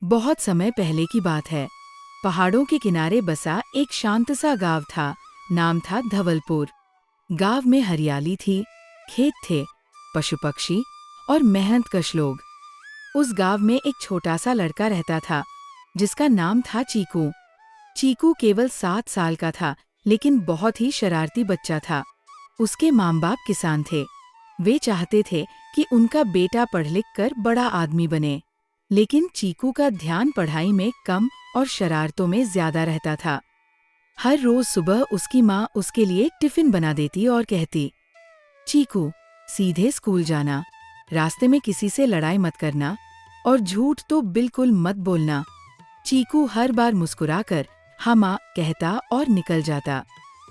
बहुत समय पहले की बात है। पहाड़ों के किनारे बसा एक शांत सा गांव था। नाम था धवलपुर। गांव में हरियाली थी, खेत थे, पशु पक्षी और मेहनतकश लोग। उस गांव में एक छोटा सा लड़का रहता था जिसका नाम था चीकू। चीकू केवल 7 साल का था, लेकिन बहुत ही शरारती बच्चा था। उसके माँ बाप किसान थे। वे चाहते थे कि उनका बेटा पढ़ लिख कर बड़ा आदमी बने, लेकिन चीकू का ध्यान पढ़ाई में कम और शरारतों में ज्यादा रहता था। हर रोज सुबह उसकी माँ उसके लिए टिफिन बना देती और कहती, चीकू, सीधे स्कूल जाना, रास्ते में किसी से लड़ाई मत करना और झूठ तो बिल्कुल मत बोलना। चीकू हर बार मुस्कुराकर हाँ माँ कहता और निकल जाता,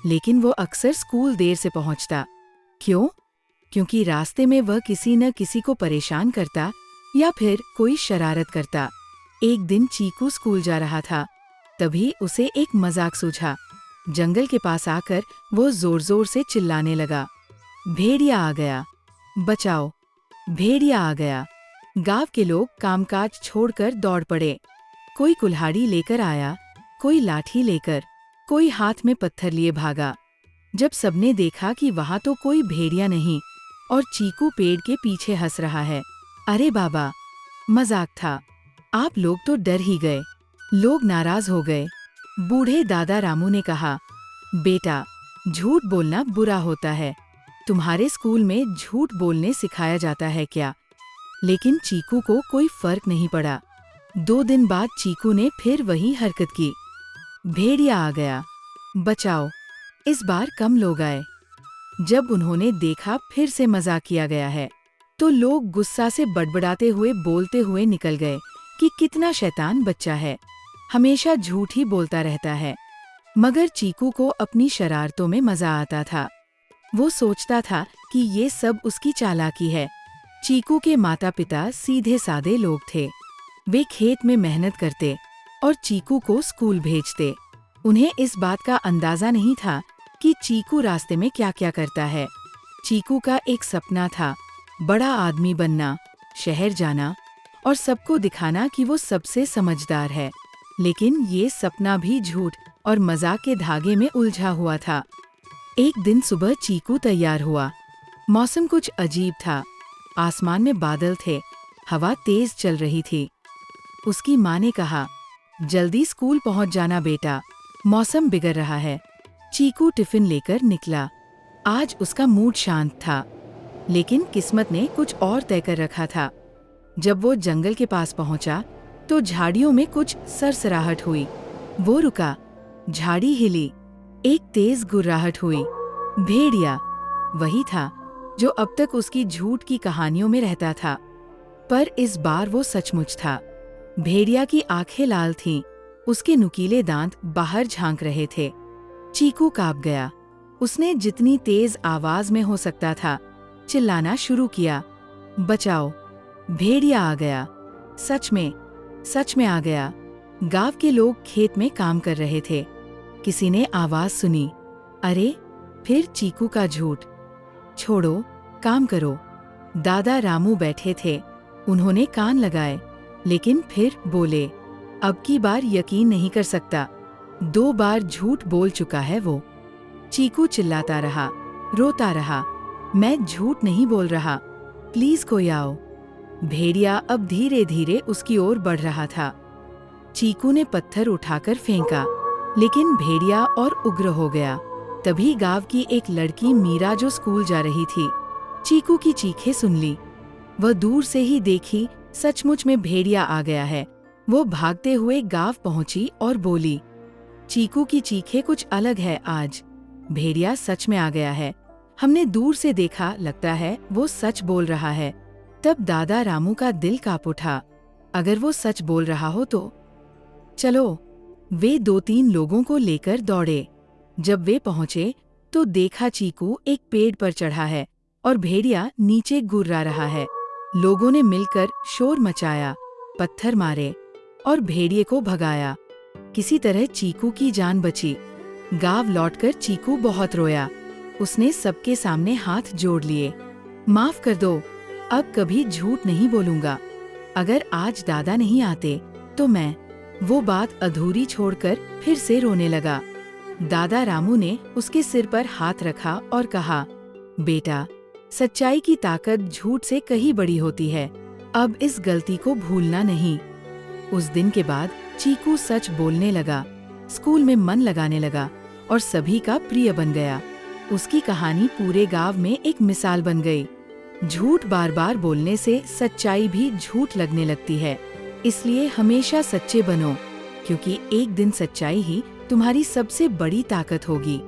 लेकिन वो अक्सर स्कूल देर से पहुंचता। क्यों? क्योंकि रास्ते में वह किसी न किसी को परेशान करता या फिर कोई शरारत करता। एक दिन चीकू स्कूल जा रहा था, तभी उसे एक मजाक सूझा। जंगल के पास आकर वो जोर जोर से चिल्लाने लगा, भेड़िया आ गया, बचाओ, भेड़िया आ गया। गांव के लोग कामकाज छोड़कर दौड़ पड़े। कोई कुल्हाड़ी लेकर आया, कोई लाठी लेकर, कोई हाथ में पत्थर लिए भागा। जब सबने देखा कि वहां तो कोई भेड़िया नहीं और चीकू पेड़ के पीछे हंस रहा है, अरे बाबा, मजाक था, आप लोग तो डर ही गए। लोग नाराज हो गए। बूढ़े दादा रामू ने कहा, बेटा, झूठ बोलना बुरा होता है। तुम्हारे स्कूल में झूठ बोलने सिखाया जाता है क्या? लेकिन चीकू को कोई फर्क नहीं पड़ा। 2 दिन बाद चीकू ने फिर वही हरकत की। भेड़िया आ गया, बचाओ। इस बार कम लोग आए। जब उन्होंने देखा फिर से मजाक किया गया है, तो लोग गुस्सा से बड़बड़ाते हुए बोलते हुए निकल गए कि कितना शैतान बच्चा है, हमेशा झूठ ही बोलता रहता है। मगर चीकू को अपनी शरारतों में मजा आता था। वो सोचता था कि ये सब उसकी चालाकी है। चीकू के माता पिता सीधे सादे लोग थे। वे खेत में मेहनत करते और चीकू को स्कूल भेजते। उन्हें इस बात का अंदाजा नहीं था कि चीकू रास्ते में क्या क्या करता है। चीकू का एक सपना था, बड़ा आदमी बनना, शहर जाना और सबको दिखाना कि वो सबसे समझदार है। लेकिन ये सपना भी झूठ और मजाक के धागे में उलझा हुआ था। एक दिन सुबह चीकू तैयार हुआ। मौसम कुछ अजीब था। आसमान में बादल थे, हवा तेज चल रही थी। उसकी माँ ने कहा, जल्दी स्कूल पहुंच जाना बेटा, मौसम बिगड़ रहा है। चीकू टिफिन लेकर निकला। आज उसका मूड शांत था, लेकिन किस्मत ने कुछ और तय कर रखा था। जब वो जंगल के पास पहुंचा, तो झाड़ियों में कुछ सरसराहट हुई। वो रुका, झाड़ी हिली, एक तेज गुर्राहट हुई। भेड़िया वही था जो अब तक उसकी झूठ की कहानियों में रहता था, पर इस बार वो सचमुच था। भेड़िया की आंखें लाल थीं, उसके नुकीले दांत बाहर झांक रहे थे। चीकू कांप गया। उसने जितनी तेज आवाज में हो सकता था चिल्लाना शुरू किया, बचाओ, भेड़िया आ गया, सच में आ गया। गांव के लोग खेत में काम कर रहे थे। किसी ने आवाज सुनी, अरे, फिर चीकू का झूठ। छोड़ो, काम करो। दादा रामू बैठे थे। उन्होंने कान लगाए, लेकिन फिर बोले, अब की बार यकीन नहीं कर सकता, 2 बार झूठ बोल चुका है वो। चीकू चिल्लाता रहा, रोता रहा, मैं झूठ नहीं बोल रहा, प्लीज कोई आओ। भेड़िया अब धीरे धीरे उसकी ओर बढ़ रहा था। चीकू ने पत्थर उठाकर फेंका, लेकिन भेड़िया और उग्र हो गया। तभी गांव की एक लड़की मीरा जो स्कूल जा रही थी, चीकू की चीखें सुन ली। वह दूर से ही देखी, सचमुच में भेड़िया आ गया है। वो भागते हुए गांव पहुंची और बोली, चीकू की चीखें कुछ अलग है आज। भेड़िया सच में आ गया है। हमने दूर से देखा, लगता है वो सच बोल रहा है। तब दादा रामू का दिल कांप उठा। अगर वो सच बोल रहा हो तो चलो। वे 2-3 लोगों को लेकर दौड़े। जब वे पहुंचे तो देखा चीकू एक पेड़ पर चढ़ा है और भेड़िया नीचे गुर्रा रहा है। लोगों ने मिलकर शोर मचाया, पत्थर मारे और भेड़िए को भगाया। किसी तरह चीकू की जान बची। गांव लौटकर चीकू बहुत रोया। उसने सबके सामने हाथ जोड़ लिए, माफ कर दो, अब कभी झूठ नहीं बोलूंगा। अगर आज दादा नहीं आते तो मैं वो बात अधूरी छोड़कर फिर से रोने लगा। दादा रामू ने उसके सिर पर हाथ रखा और कहा, बेटा, सच्चाई की ताकत झूठ से कहीं बड़ी होती है। अब इस गलती को भूलना नहीं। उस दिन के बाद चीकू सच बोलने लगा, स्कूल में मन लगाने लगा और सभी का प्रिय बन गया। उसकी कहानी पूरे गांव में एक मिसाल बन गई। झूठ बार बार बोलने से सच्चाई भी झूठ लगने लगती है। इसलिए हमेशा सच्चे बनो, क्योंकि एक दिन सच्चाई ही तुम्हारी सबसे बड़ी ताकत होगी।